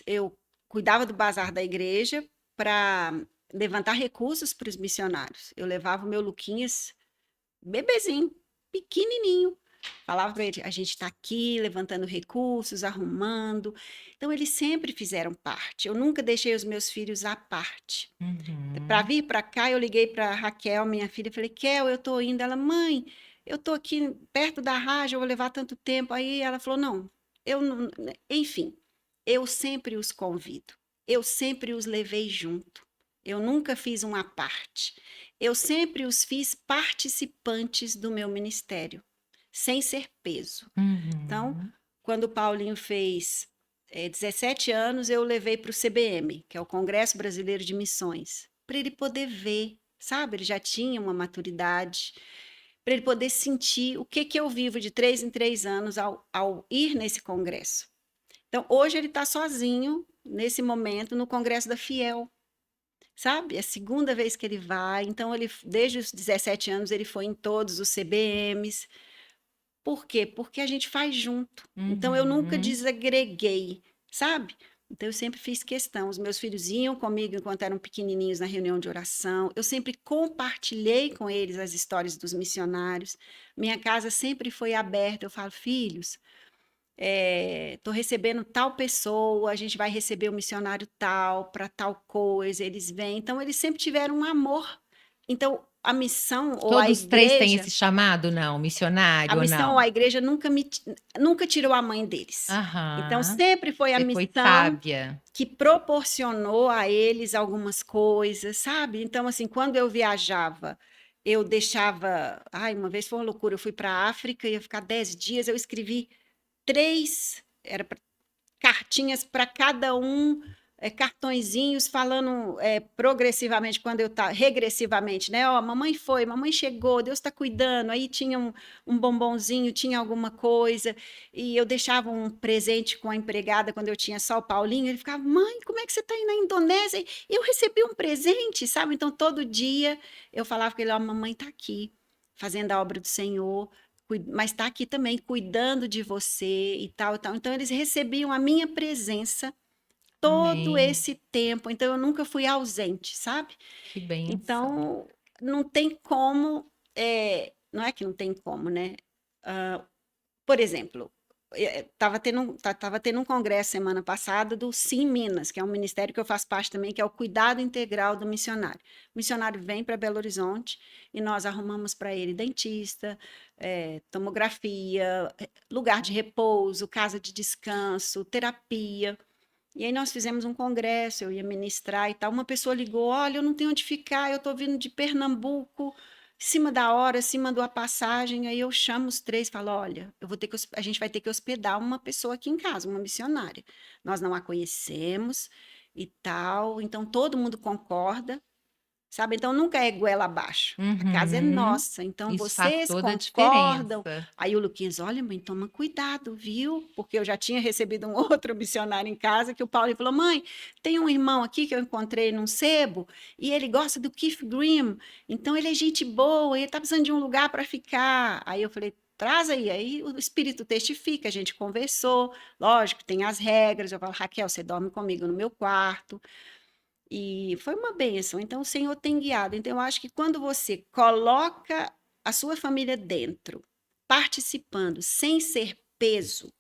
eu cuidava do bazar da igreja para levantar recursos para os missionários. Eu levava o meu Luquinhas, bebezinho, pequenininho. Falava para ele: a gente está aqui levantando recursos, arrumando. Então, eles sempre fizeram parte. Eu nunca deixei os meus filhos à parte. Para Uhum. vir para cá, eu liguei para Raquel, minha filha, e falei: Kel, eu estou indo. Ela: mãe, eu estou aqui perto da rádio, eu vou levar tanto tempo. Aí ela falou: não, eu não. Enfim, eu sempre os convido, eu sempre os levei junto, eu nunca fiz uma parte, eu sempre os fiz participantes do meu ministério, sem ser peso. Então, Uhum. quando o Paulinho fez 17 anos, eu levei para o CBM, que é o Congresso Brasileiro de Missões, para ele poder ver, sabe? Ele já tinha uma maturidade, para ele poder sentir o que eu vivo de 3 em 3 anos ao ir nesse congresso. Então, hoje ele está sozinho, nesse momento, no Congresso da Fiel, sabe? É a segunda vez que ele vai. Então, ele, desde os 17 anos, ele foi em todos os CBMs. Por quê? Porque a gente faz junto. Então eu nunca Uhum. desagreguei, sabe? Então eu sempre fiz questão. Os meus filhos iam comigo enquanto eram pequenininhos na reunião de oração. Eu sempre compartilhei com eles as histórias dos missionários. Minha casa sempre foi aberta. Eu falo: filhos, estou recebendo tal pessoa, a gente vai receber o missionário tal, para tal coisa, eles vêm. Então, eles sempre tiveram um amor. Então, a missão ou a Todos 3 têm igreja esse chamado, não? a Missionário ou missão ou não? a igreja nunca tirou a mãe deles. Então, Aham. sempre foi a Você foi missão sábia. que proporcionou a eles algumas coisas, sabe? Então, assim, quando eu viajava, eu deixava. Ai, uma vez foi uma loucura. Eu fui para a África, ia ficar 10 dias. Eu escrevi três, cartinhas para cada um, cartõezinhos falando progressivamente, quando eu tá regressivamente, né? Ó, mamãe foi, mamãe chegou, Deus está cuidando. Aí tinha um bombonzinho, tinha alguma coisa, e eu deixava um presente com a empregada quando eu tinha só o Paulinho. Ele ficava: mãe, como é que você está aí na Indonésia? Eu recebi um presente, sabe? Então todo dia eu falava com ele: ó, mamãe está aqui, fazendo a obra do Senhor, mas está aqui também cuidando de você e tal, e tal. Então, eles recebiam a minha presença todo Amém. esse tempo. Então, eu nunca fui ausente, sabe? Que bênção. Então, não tem como, não é que não tem como, né? Por exemplo, tava tendo um congresso semana passada do Sim Minas, que é um ministério que eu faço parte também, que é o cuidado integral do missionário. O missionário vem para Belo Horizonte e nós arrumamos para ele dentista, tomografia, lugar de repouso, casa de descanso, terapia. E aí nós fizemos um congresso, eu ia ministrar e tal. Uma pessoa ligou: olha, eu não tenho onde ficar, eu estou vindo de Pernambuco, Em cima da hora, assim, mandou a passagem, aí eu chamo os 3 e falo: "Olha, eu vou ter que a gente vai ter que hospedar uma pessoa aqui em casa, uma missionária. Nós não a conhecemos e tal, então todo mundo concorda, sabe, então nunca é goela abaixo, a casa é Uhum. nossa, então Isso faz vocês toda a concordam". diferença. Aí o Luquinhas: "Olha mãe, toma cuidado, viu", porque eu já tinha recebido um outro missionário em casa que o Paulinho falou: "Mãe, tem um irmão aqui que eu encontrei num sebo, e ele gosta do Keith Green, então ele é gente boa, ele tá precisando de um lugar para ficar". Aí eu falei: "Traz aí o espírito testifica", a gente conversou, lógico, tem as regras, eu falo: "Raquel, você dorme comigo no meu quarto". E foi uma bênção, então o Senhor tem guiado. Então eu acho que quando você coloca a sua família dentro, participando, sem ser peso,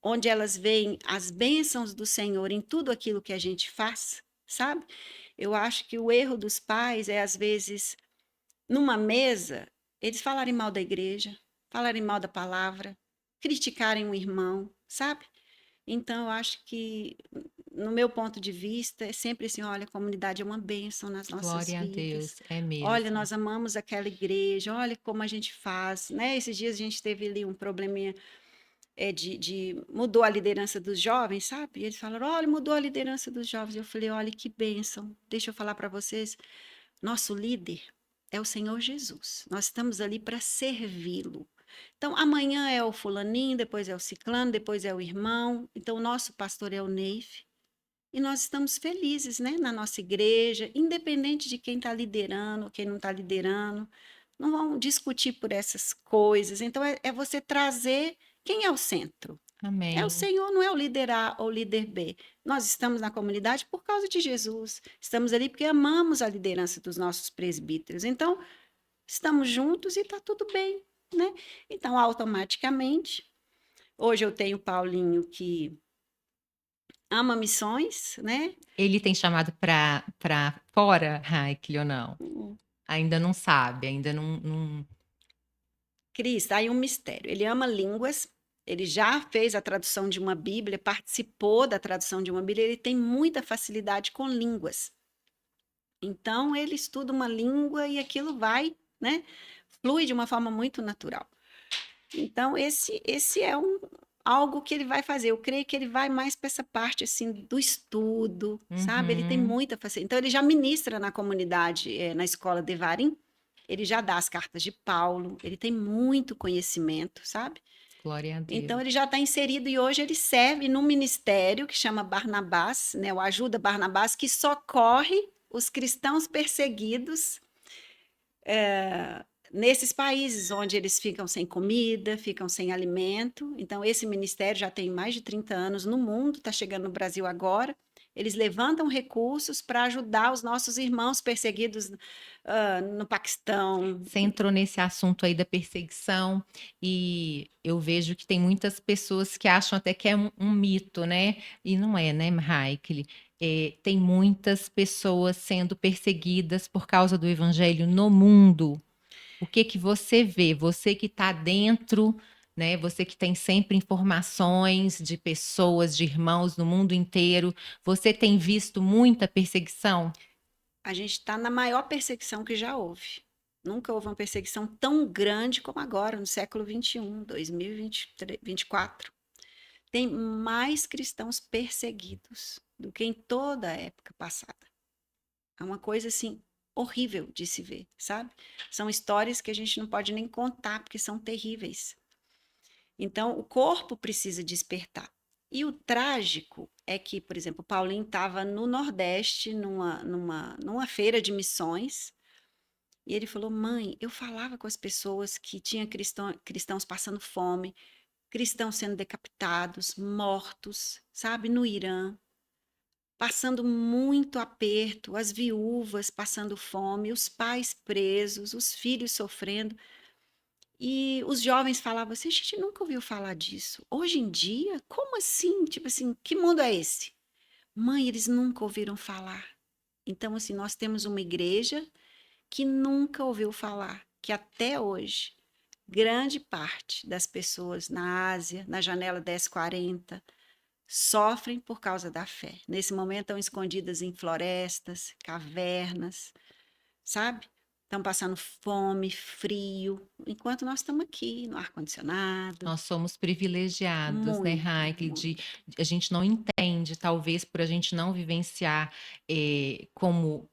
onde elas veem as bênçãos do Senhor em tudo aquilo que a gente faz, sabe? Eu acho que o erro dos pais é, às vezes, numa mesa, eles falarem mal da igreja, falarem mal da palavra, criticarem um irmão, sabe? Então, eu acho que, no meu ponto de vista, é sempre assim: olha, a comunidade é uma bênção nas nossas Glória a vidas. Deus, é Olha, mesmo. nós amamos aquela igreja, olha como a gente faz, né? Esses dias a gente teve ali um probleminha mudou a liderança dos jovens, sabe? E eles falaram: olha, mudou a liderança dos jovens. Eu falei: olha, que bênção. Deixa eu falar para vocês, nosso líder é o Senhor Jesus. Nós estamos ali para servi-lo. Então, amanhã é o fulaninho, depois é o ciclano, depois é o irmão. Então, o nosso pastor é o Neif. E nós estamos felizes, né, na nossa igreja, independente de quem está liderando, ou quem não está liderando. Não vão discutir por essas coisas. Então, é você trazer quem é o centro. É o Amém. Senhor, não é o líder A ou o líder B. Nós estamos na comunidade por causa de Jesus. Estamos ali porque amamos a liderança dos nossos presbíteros. Então, estamos juntos e está tudo bem, né? Então, automaticamente, hoje eu tenho o Paulinho que ama missões, né? Ele tem chamado para fora, Raikle, ou não? Hum, Ainda não sabe, ainda não Cris, tá aí um mistério. Ele ama línguas, ele já fez a tradução de uma Bíblia, participou da tradução de uma Bíblia, ele tem muita facilidade com línguas. Então, ele estuda uma língua e aquilo vai, né? Flui de uma forma muito natural. Então, esse é algo que ele vai fazer. Eu creio que ele vai mais para essa parte assim do estudo, sabe? Ele tem uhum. muita facilidade. Então, ele já ministra na comunidade, na escola Devarim, ele já dá as cartas de Paulo, ele tem muito conhecimento, sabe? Glória a Então, Deus. ele já está inserido e hoje ele serve num ministério que chama Barnabás, né? O Ajuda Barnabás, que socorre os cristãos perseguidos nesses países onde eles ficam sem comida, ficam sem alimento. Então, esse ministério já tem mais de 30 anos no mundo, está chegando no Brasil agora. Eles levantam recursos para ajudar os nossos irmãos perseguidos no Paquistão. Você entrou nesse assunto aí da perseguição, e eu vejo que tem muitas pessoas que acham até que é um mito, né, e não é, né, Raikle. Tem muitas pessoas sendo perseguidas por causa do evangelho no mundo. O que que você vê? Você que está dentro, né, você que tem sempre informações de pessoas, de irmãos no mundo inteiro, você tem visto muita perseguição? A gente está na maior perseguição que já houve. Nunca houve uma perseguição tão grande como agora, no século XXI, 2024. Tem mais cristãos perseguidos do que em toda a época passada. É uma coisa assim horrível de se ver, sabe? São histórias que a gente não pode nem contar porque são terríveis. Então, o corpo precisa despertar. E o trágico é que, por exemplo, o Paulinho estava no Nordeste, numa feira de missões, e ele falou: mãe, eu falava com as pessoas que tinha cristãos passando fome, cristãos sendo decapitados, mortos, sabe, no Irã, passando muito aperto, as viúvas passando fome, os pais presos, os filhos sofrendo. E os jovens falavam assim: a gente nunca ouviu falar disso. Hoje em dia, como assim? Tipo assim, que mundo é esse? Mãe, eles nunca ouviram falar. Então, assim, nós temos uma igreja que nunca ouviu falar, que até hoje, grande parte das pessoas na Ásia, na janela 1040, sofrem por causa da fé. Nesse momento estão escondidas em florestas, cavernas, sabe? estão passando fome, frio, enquanto nós estamos aqui no ar-condicionado. Nós somos privilegiados, né, Muito, Raikle, muito. a gente não entende, talvez por a gente não vivenciar, como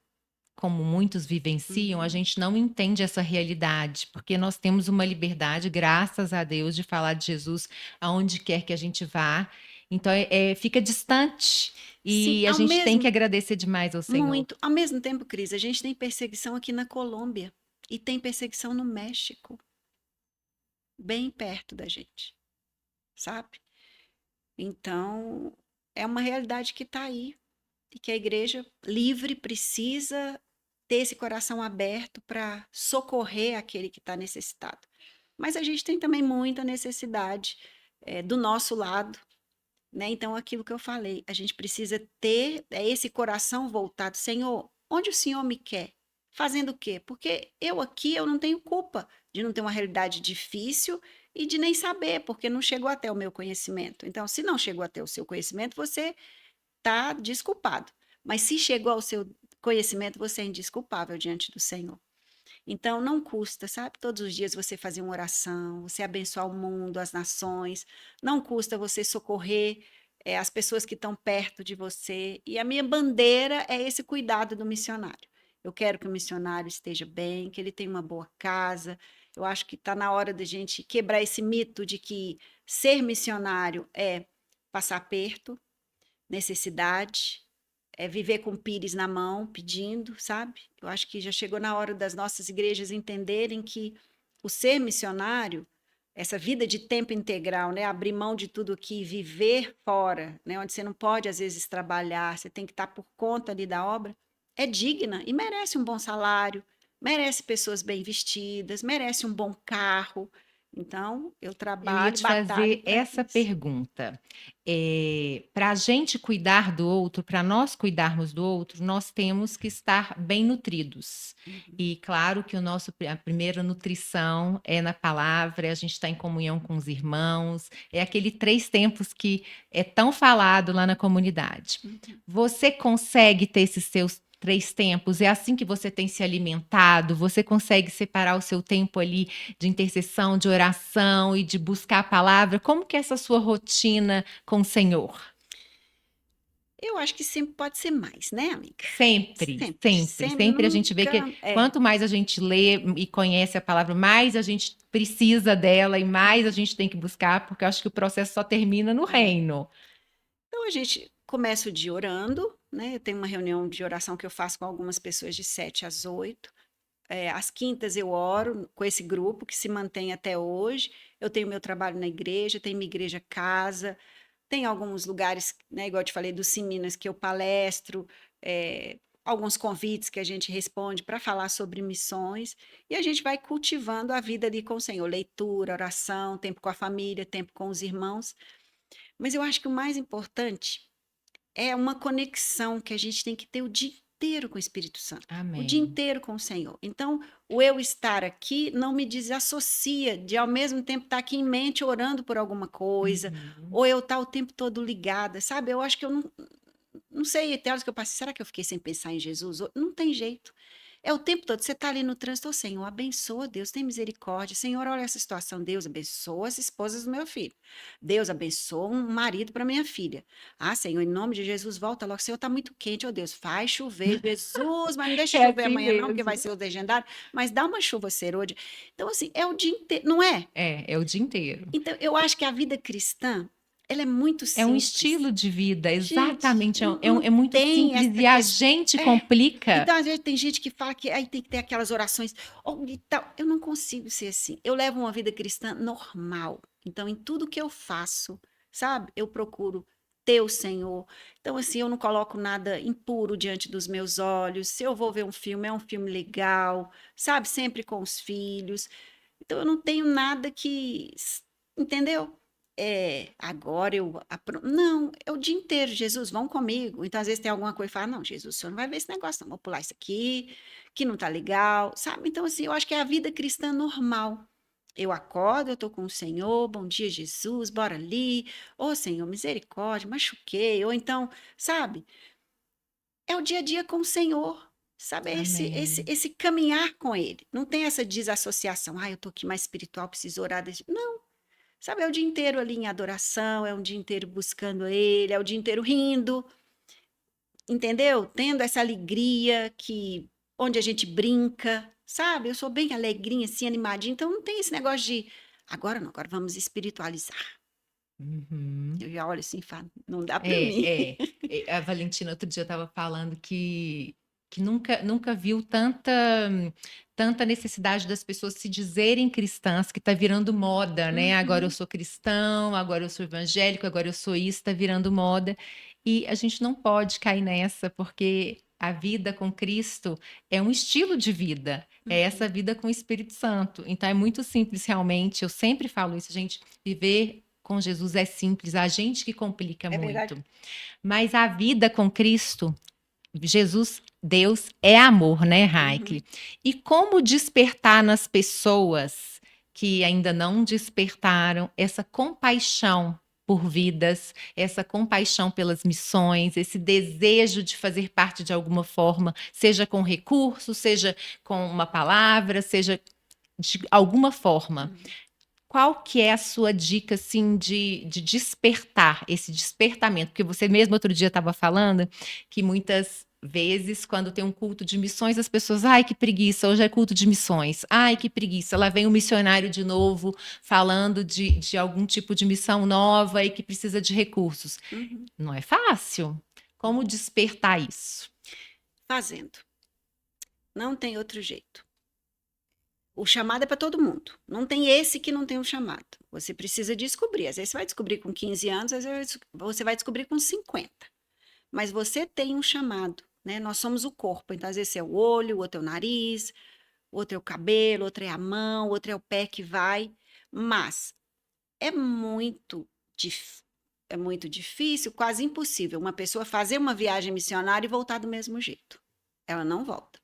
muitos vivenciam, a Uhum. gente não entende essa realidade, porque nós temos uma liberdade, graças a Deus, de falar de Jesus aonde quer que a gente vá. Então, fica distante Sim, e a gente tem que agradecer demais ao Senhor. ao mesmo tempo, Cris, a gente tem perseguição aqui na Colômbia e tem perseguição no México, bem perto da gente, sabe? Então, é uma realidade que está aí e que a igreja livre precisa ter esse coração aberto para socorrer aquele que está necessitado. Mas a gente tem também muita necessidade do nosso lado, né? Então, aquilo que eu falei, a gente precisa ter esse coração voltado. Senhor, onde o Senhor me quer? Fazendo o quê? Porque eu aqui, eu não tenho culpa de não ter uma realidade difícil e de nem saber, porque não chegou até o meu conhecimento. Então, se não chegou até o seu conhecimento, você está desculpado. Mas se chegou ao seu conhecimento, você é indesculpável diante do Senhor. Então, não custa, sabe? Todos os dias você fazer uma oração, você abençoar o mundo, as nações. Não custa você socorrer as pessoas que estão perto de você. E a minha bandeira é esse cuidado do missionário. Eu quero que o missionário esteja bem, que ele tenha uma boa casa. Eu acho que está na hora da gente quebrar esse mito de que ser missionário é passar aperto, necessidade, é viver com o pires na mão, pedindo, sabe? Eu acho que já chegou na hora das nossas igrejas entenderem que o ser missionário, essa vida de tempo integral, né? Abrir mão de tudo aqui, viver fora, né? Onde você não pode, às vezes, trabalhar, você tem que estar por conta ali da obra, é digna e merece um bom salário, merece pessoas bem vestidas, merece um bom carro. Então, eu Eu ia trabalho, te batalho fazer para essa isso. pergunta. Para a gente cuidar do outro, para nós cuidarmos do outro, nós temos que estar bem nutridos. Uhum. E claro que a primeira nutrição é na palavra, a gente está em comunhão com os irmãos, é aquele 3 tempos que é tão falado lá na comunidade. Uhum. Você consegue ter esses seus 3 tempos? É assim que você tem se alimentado? Você consegue separar o seu tempo ali de intercessão, de oração e de buscar a palavra? Como que é essa sua rotina com o Senhor? Eu acho que sempre pode ser mais, né, amiga? Sempre, Sempre, sempre, sempre, sempre a gente vê que nunca é. quanto mais a gente lê e conhece a palavra, mais a gente precisa dela e mais a gente tem que buscar, porque eu acho que o processo só termina no reino. Então a gente começa o dia orando, né? Eu tenho uma reunião de oração que eu faço com algumas pessoas de 7 às 8. Às quintas eu oro com esse grupo que se mantém até hoje. Eu tenho meu trabalho na igreja, tenho minha igreja casa, tem alguns lugares, né, igual eu te falei, do Sim Minas, que eu palestro, alguns convites que a gente responde para falar sobre missões, e a gente vai cultivando a vida ali com o Senhor, leitura, oração, tempo com a família, tempo com os irmãos. Mas eu acho que o mais importante é uma conexão que a gente tem que ter o dia inteiro com o Espírito Santo, o dia Amém. inteiro com o Senhor. Então, o eu estar aqui não me desassocia de, ao mesmo tempo, estar aqui em mente orando por alguma coisa, Uhum. ou eu estar o tempo todo ligada, sabe? Eu acho que eu não sei, tem horas que eu passo, será que eu fiquei sem pensar em Jesus? Não tem jeito. É o tempo todo, você está ali no trânsito, ô Senhor, abençoa, Deus, tem misericórdia. Senhor, olha essa situação, Deus abençoa as esposas do meu filho. Deus abençoa um marido para minha filha. Ah, Senhor, em nome de Jesus, volta logo. Senhor, está muito quente, ó Deus, faz chover, Jesus, mas não deixa É chover assim amanhã não, porque vai mesmo. ser o legendário, mas dá uma chuva serôdia. Então, assim, é o dia inteiro, não é? É o dia inteiro. Então, eu acho que a vida cristã, ela é muito É um simples. estilo de vida, Gente, exatamente. não É muito tem simples essa e a questão. gente É. complica. Então, às vezes, tem gente que fala que aí tem que ter aquelas orações. E tal. Eu não consigo ser assim. Eu levo uma vida cristã normal. Então, em tudo que eu faço, sabe? Eu procuro ter o Senhor. Então, assim, eu não coloco nada impuro diante dos meus olhos. Se eu vou ver um filme, é um filme legal, sabe? Sempre com os filhos. Então, eu não tenho nada que. Entendeu? Agora eu. Não, é o dia inteiro. Jesus, vão comigo. Então, às vezes, tem alguma coisa e fala: não, Jesus, o senhor não vai ver esse negócio, não. Vou pular isso aqui, que não tá legal, sabe? Então, assim, eu acho que é a vida cristã normal. Eu acordo, eu estou com o Senhor, bom dia, Jesus, bora ali. Ô, Senhor, misericórdia, machuquei. Ou então, sabe? É o dia a dia com o Senhor. Sabe, Amém. esse caminhar com ele. Não tem essa desassociação. Ah, eu tô aqui mais espiritual, preciso orar. Não, sabe, é o dia inteiro ali em adoração, é o dia inteiro buscando ele, é o dia inteiro rindo, entendeu? Tendo essa alegria que onde a gente brinca, sabe? Eu sou bem alegrinha, assim, animadinha, então não tem esse negócio de agora não, agora vamos espiritualizar. Uhum. Eu já olho assim e falo, não dá para mim. É, a Valentina outro dia estava falando que nunca viu tanta necessidade das pessoas se dizerem cristãs, que está virando moda, né? Agora eu Uhum, sou cristão, agora eu sou evangélico, agora eu sou isso, está virando moda. E a gente não pode cair nessa, porque a vida com Cristo é um estilo de vida, é essa uhum. vida com o Espírito Santo. Então é muito simples, realmente. Eu sempre falo isso, gente, viver com Jesus é simples, a gente que complica É verdade. muito. Mas a vida com Cristo, Jesus, Deus, é amor, né, Uhum. Raikle? E como despertar nas pessoas que ainda não despertaram essa compaixão por vidas, essa compaixão pelas missões, esse desejo de fazer parte de alguma forma, seja com recurso, seja com uma palavra, seja de alguma forma. Hum. Qual que é a sua dica, assim, de despertar, esse despertamento? Porque você mesmo outro dia estava falando que muitas vezes, quando tem um culto de missões, as pessoas, ai, que preguiça, hoje é culto de missões. Ai, que preguiça, lá vem um missionário de novo falando de algum tipo de missão nova e que precisa de recursos. Uhum. Não é fácil. Como despertar isso? Fazendo. Não tem outro jeito. O chamado é para todo mundo. Não tem esse que não tem o chamado. Você precisa descobrir. Às vezes você vai descobrir com 15 anos, às vezes você vai descobrir com 50. Mas você tem um chamado, né? Nós somos o corpo. Então, às vezes é o olho, o outro é o nariz, o outro é o cabelo, o outro é a mão, o outro é o pé que vai. Mas é dif- é muito difícil, quase impossível, uma pessoa fazer uma viagem missionária e voltar do mesmo jeito. Ela não volta.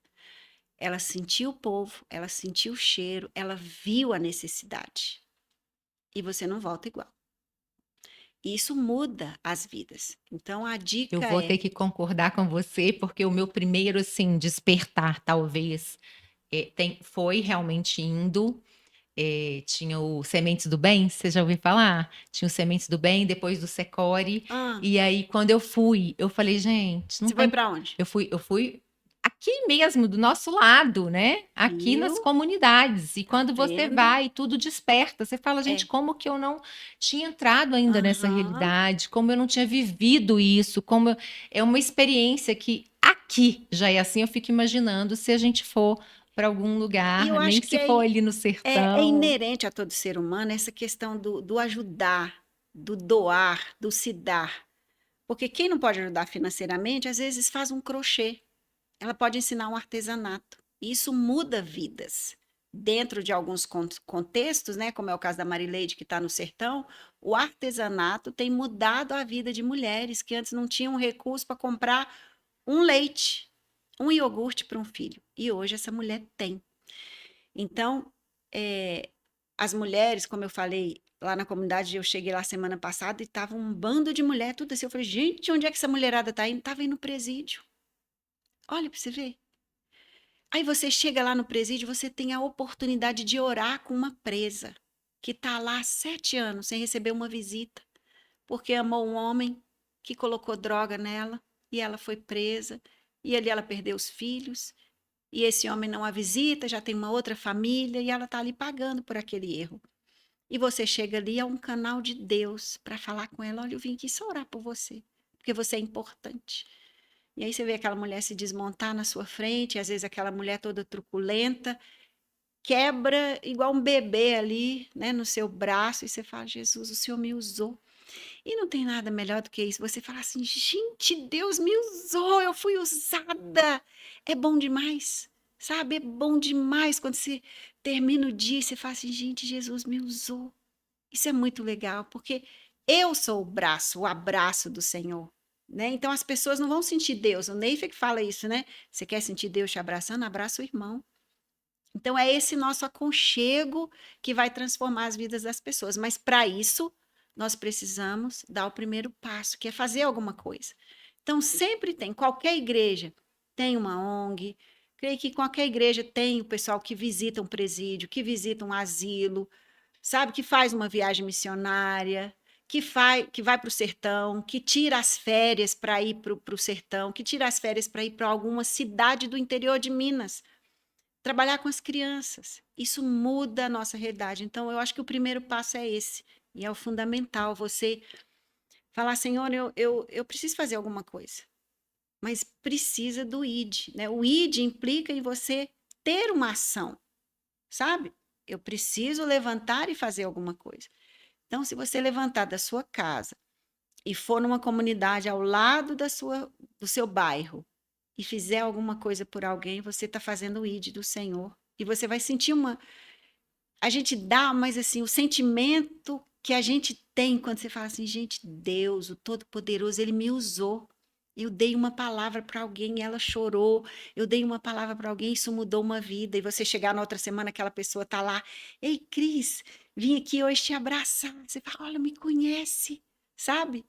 Ela sentiu o povo, ela sentiu o cheiro, ela viu a necessidade. E você não volta igual. E isso muda as vidas. Então a Eu dica vou é, ter que concordar com você, porque o meu primeiro, assim, despertar, talvez, foi realmente indo. Tinha o Sementes do Bem, você já ouviu falar? Tinha o Sementes do Bem, depois do Secore. ah, E aí, quando eu fui, eu falei, gente, não você foi tem. para onde? Eu fui aqui mesmo, do nosso lado, né? Aqui nas Viu? comunidades. E Tá quando você vendo? vai, tudo desperta. Você fala, gente, É. como que eu não tinha entrado ainda nessa Aham. realidade? Como eu não tinha vivido isso? É uma experiência que aqui já é assim. Eu fico imaginando se a gente for para algum E lugar, eu nem acho que que se for ali no é sertão. inerente a todo ser humano essa questão do ajudar, do doar, do se dar. Porque quem não pode ajudar financeiramente, às vezes faz um crochê. Ela pode ensinar um artesanato. E isso muda vidas. Dentro de alguns contextos, né, como é o caso da Marileide, que está no sertão, o artesanato tem mudado a vida de mulheres que antes não tinham recurso para comprar um leite, um iogurte para um filho. E hoje essa mulher tem. Então, as mulheres, como eu falei lá na comunidade, eu cheguei lá semana passada e estava um bando de mulher, tudo assim. Eu falei, gente, onde é que essa mulherada está indo? Estava indo no presídio. Olha para você ver. Aí você chega lá no presídio, você tem a oportunidade de orar com uma presa que está lá há 7 anos sem receber uma visita, porque amou um homem que colocou droga nela e ela foi presa. E ali ela perdeu os filhos. E esse homem não a visita, já tem uma outra família e ela está ali pagando por aquele erro. E você chega ali, é um canal de Deus para falar com ela: olha, eu vim aqui só orar por você, porque você é importante. E aí você vê aquela mulher se desmontar na sua frente, e às vezes aquela mulher toda truculenta, quebra igual um bebê ali, né, no seu braço, e você fala: Jesus, o Senhor me usou. E não tem nada melhor do que isso. Você fala assim: gente, Deus me usou, eu fui usada. É bom demais, sabe? É bom demais quando você termina o dia e você fala assim: gente, Jesus me usou. Isso é muito legal, porque eu sou o braço, o abraço do Senhor. Né? Então as pessoas não vão sentir Deus. O Neife que fala isso, né? Você quer sentir Deus te abraçando? Abraça o irmão. Então é esse nosso aconchego que vai transformar as vidas das pessoas. Mas para isso, nós precisamos dar o primeiro passo, que é fazer alguma coisa. Então sempre tem, qualquer igreja. tem uma ONG, creio que qualquer igreja tem o pessoal que visita um presídio, que visita um asilo, sabe, que faz uma viagem missionária, que vai para o sertão, que tira as férias para ir para o sertão, que tira as férias para ir para alguma cidade do interior de Minas, trabalhar com as crianças. Isso muda a nossa realidade. Então, eu acho que o primeiro passo é esse, e é o fundamental, você falar, Senhor, eu preciso fazer alguma coisa, mas precisa do ID, né? O ID implica em você ter uma ação, sabe? Eu preciso levantar e fazer alguma coisa. Então, se você levantar da sua casa e for numa comunidade ao lado do seu bairro e fizer alguma coisa por alguém, você está fazendo o ID do Senhor. E você vai sentir uma. A gente dá, mas assim, o sentimento que a gente tem quando você fala assim, gente, Deus, o Todo-Poderoso, ele me usou. Eu dei uma palavra para alguém e ela chorou. Eu dei uma palavra para alguém e isso mudou uma vida. E você chegar na outra semana, aquela pessoa tá lá. Ei, Cris, vim aqui hoje te abraçar. Você fala, olha, me conhece, sabe?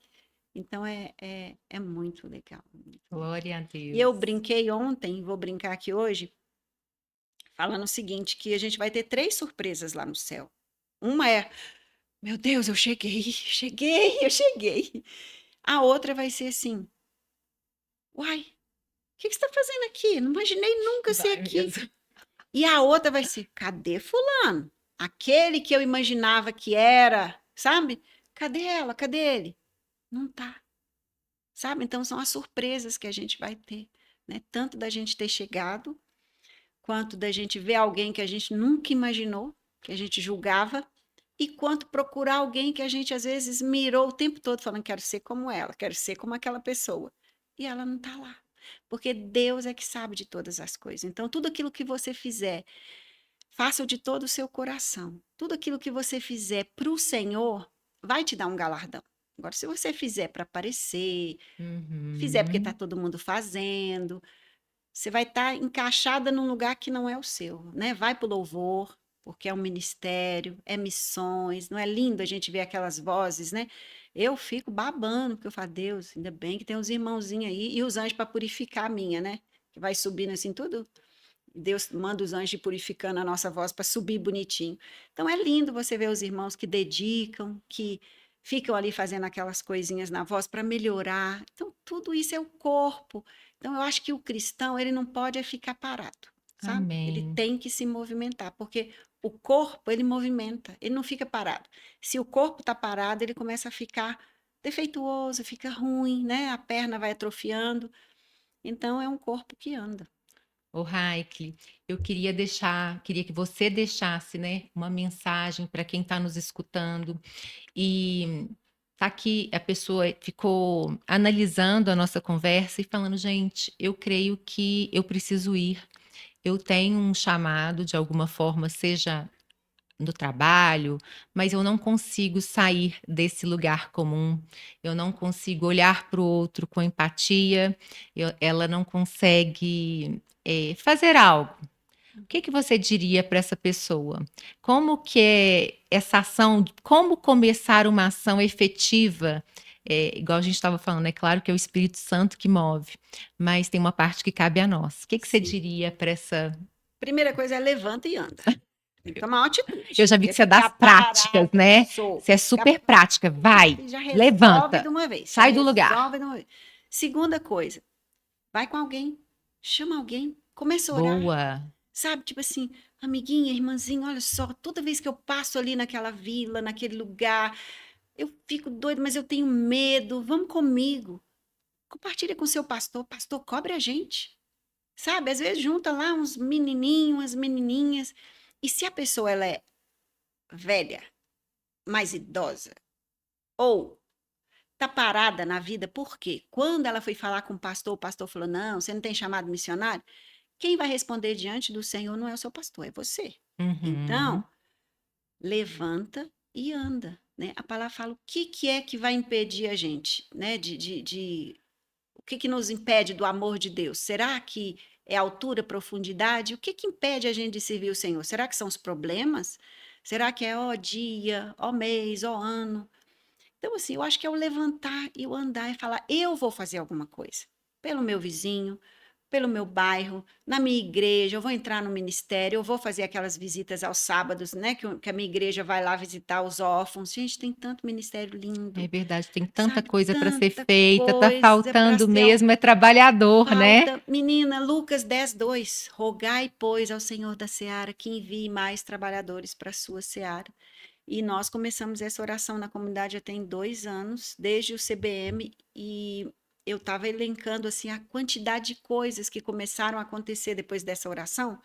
Então é muito legal, muito legal. Glória a E eu Deus. brinquei ontem, vou brincar aqui hoje, falando o seguinte, que a gente vai ter 3 surpresas lá no céu. Uma é, meu Deus, eu cheguei, cheguei, eu cheguei. A outra vai ser assim, uai, o que que você está fazendo aqui? Não imaginei nunca ser Vai aqui. mesmo. E a outra vai ser, cadê fulano? Aquele que eu imaginava que era, sabe? Cadê ela? Cadê ele? Não tá, sabe? Então são as surpresas que a gente vai ter, né? Tanto da gente ter chegado, quanto da gente ver alguém que a gente nunca imaginou, que a gente julgava, e quanto procurar alguém que a gente às vezes mirou o tempo todo falando quero ser como ela, quero ser como aquela pessoa. E ela não está lá. Porque Deus é que sabe de todas as coisas. Então, tudo aquilo que você fizer, faça de todo o seu coração. Tudo aquilo que você fizer para o Senhor, vai te dar um galardão. Agora, se você fizer para aparecer, fizer porque está Uhum. todo mundo fazendo, você vai estar encaixada num lugar que não é o seu, né? Vai para o louvor, porque é um ministério, é missões, não é lindo a gente ver aquelas vozes, né? Eu fico babando, porque eu falo, Deus, ainda bem que tem uns irmãozinhos aí e os anjos para purificar a minha, né? Que vai subindo assim tudo. Deus manda os anjos purificando a nossa voz para subir bonitinho. Então é lindo você ver os irmãos que dedicam, que ficam ali fazendo aquelas coisinhas na voz para melhorar. Então tudo isso é o corpo. Então eu acho que o cristão, ele não pode é ficar parado, sabe? Ele Amém. tem que se movimentar, porque o corpo, ele movimenta, ele não fica parado. Se o corpo está parado, ele começa a ficar defeituoso, fica ruim, né? A perna vai atrofiando. Então é um corpo que anda. Ô, Raikle, eu queria que você deixasse, né, uma mensagem para quem está nos escutando e tá aqui, a pessoa ficou analisando a nossa conversa e falando, gente, eu creio que eu preciso ir. Eu tenho um chamado de alguma forma, seja no trabalho, mas eu não consigo sair desse lugar comum. Eu não consigo olhar para o outro com empatia. Ela não consegue fazer algo. O que que você diria para essa pessoa? Como que é essa ação, como começar uma ação efetiva? Igual a gente estava falando, é claro que é o Espírito Santo que move, mas tem uma parte que cabe a nós. O que que você Sim. diria para essa. Primeira coisa é levanta e anda. Tem que tomar uma Eu atitude, já vi porque que você é das ficar práticas, parada, né? sou. Você é Ficar, super prática. Vai, já resolve de levanta, uma vez, já sai do lugar. resolve de uma vez. Segunda coisa, vai com alguém, chama alguém, começa a orar, Boa. sabe? Tipo assim, amiguinha, irmãzinha, olha só, toda vez que eu passo ali naquela vila, naquele lugar, eu fico doida, mas eu tenho medo, vamos comigo. Compartilha com seu pastor, pastor, cobre a gente. Sabe, às vezes junta lá uns menininhos, umas menininhas, e se a pessoa ela é velha, mais idosa, ou tá parada na vida, por quê? Quando ela foi falar com o pastor falou: "Não, você não tem chamado missionário?" Quem vai responder diante do Senhor não é o seu pastor, é você. Uhum. Então, levanta e anda, né? A palavra fala o que que é que vai impedir a gente, né, o que que nos impede do amor de Deus? Será que é altura, profundidade? O que que impede a gente de servir o Senhor? Será que são os problemas? Será que é ó dia, ó mês, ó ano? Então, assim, eu acho que é o levantar e o andar e falar: eu vou fazer alguma coisa pelo meu vizinho, pelo meu bairro, na minha igreja, eu vou entrar no ministério, eu vou fazer aquelas visitas aos sábados, né, que a minha igreja vai lá visitar os órfãos. Gente, tem tanto ministério É lindo, verdade, tem tanta sabe? coisa para ser Tanta feita, tá coisa para faltando ser mesmo é trabalhador, né? falta. Menina, Lucas 10:2, rogai, pois, ao Senhor da seara que envie mais trabalhadores para a sua seara. E nós começamos essa oração na comunidade já tem 2 anos, desde o CBM, e eu estava elencando assim a quantidade de coisas que começaram a acontecer depois dessa oração.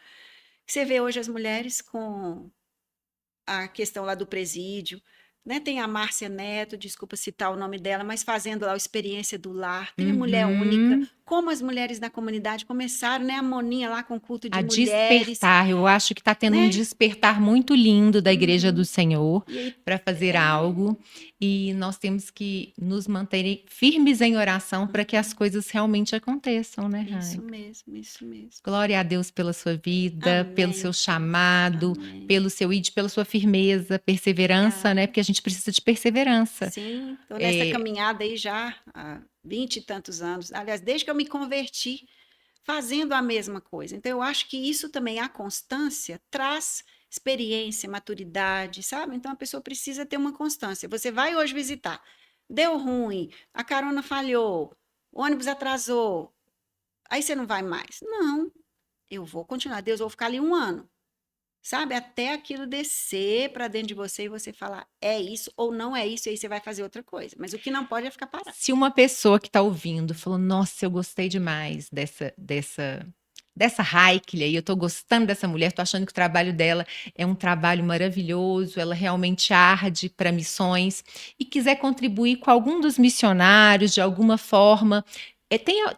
Que Você vê hoje as mulheres com a questão lá do presídio, né? Tem a Márcia Neto, desculpa citar o nome dela, mas fazendo lá a experiência do lar. Tem a mulher única, Uhum. como as mulheres da comunidade começaram, né? A Moninha lá com culto A de mulheres, despertar, eu acho que está tendo um né? despertar muito lindo da Igreja do Uhum. Senhor E aí, para fazer é, algo, e nós temos que nos manter firmes em oração para que as uhum. coisas realmente aconteçam, né, Rai? Isso mesmo, isso mesmo. Glória a Deus pela sua vida, pelo Amém, seu filha. chamado, Amém. pelo seu id, pela sua firmeza, perseverança, né? Obrigada. Porque a gente precisa de perseverança. Sim, estou nessa É, caminhada aí já há 20 e tantos anos. Aliás, desde que eu me converti, fazendo a mesma coisa. Então, eu acho que isso também, a constância, traz experiência, maturidade, sabe? Então, a pessoa precisa ter uma constância. Você vai hoje visitar, deu ruim, a carona falhou, o ônibus atrasou, aí você não vai mais. Não, eu vou continuar. Deus, eu vou ficar ali 1 ano. Sabe, até aquilo descer para dentro de você e você falar, é isso ou não é isso, e aí você vai fazer outra coisa. Mas o que não pode é ficar parado. se uma pessoa que está ouvindo falou, nossa, eu gostei demais dessa Raikle aí, eu tô gostando dessa mulher, tô achando que o trabalho dela é um trabalho maravilhoso, ela realmente arde para missões e quiser contribuir com algum dos missionários de alguma forma,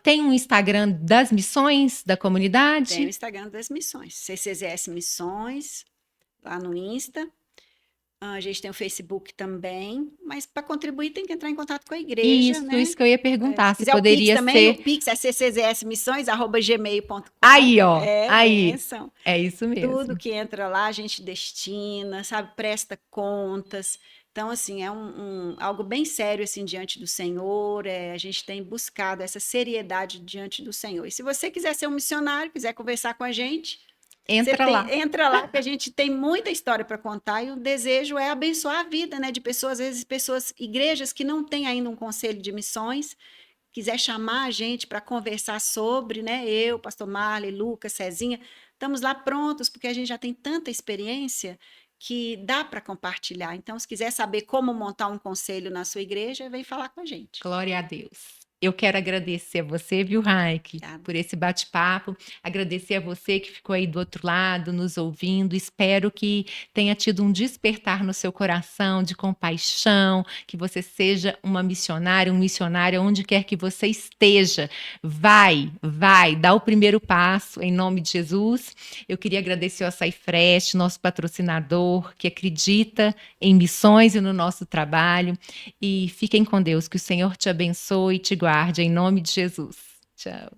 tem um Instagram das missões da Tem o comunidade? Instagram das missões, CCZS Missões, lá no Insta. A gente tem o Facebook também, mas para contribuir tem que entrar em contato com a igreja, Isso né? que eu ia Se perguntar, se quiser o Pix poderia também, o ser. Pix é cczsmissões@gmail.com. Aí, ó, É, aí, benção. é isso Tudo mesmo. que entra lá a gente destina, sabe, presta contas. Então, assim, é algo bem sério assim diante do Senhor. A gente tem buscado essa seriedade diante do Senhor. E se você quiser ser um missionário, quiser conversar com a gente, Entra lá. entra lá, que a gente tem muita história para contar e o desejo é abençoar a vida, né, de pessoas, às vezes pessoas, igrejas que não têm ainda um conselho de missões, quiser chamar a gente para conversar sobre, né? Eu, Pastor Marley, Lucas, Cezinha, estamos lá prontos, porque a gente já tem tanta experiência que dá para compartilhar. Então, se quiser saber como montar um conselho na sua igreja, vem falar com a gente. Glória a Deus. Eu quero agradecer a você, viu, Raik, Obrigada. por esse bate-papo. Agradecer a você que ficou aí do outro lado, nos ouvindo. Espero que tenha tido um despertar no seu coração de compaixão, que você seja uma missionária, um missionário, onde quer que você esteja. Vai, dá o primeiro passo, em nome de Jesus. Eu queria agradecer ao Açaí Fresh, nosso patrocinador, que acredita em missões e no nosso trabalho. E fiquem com Deus, que o Senhor te abençoe e te guarde, em nome de Jesus. Tchau.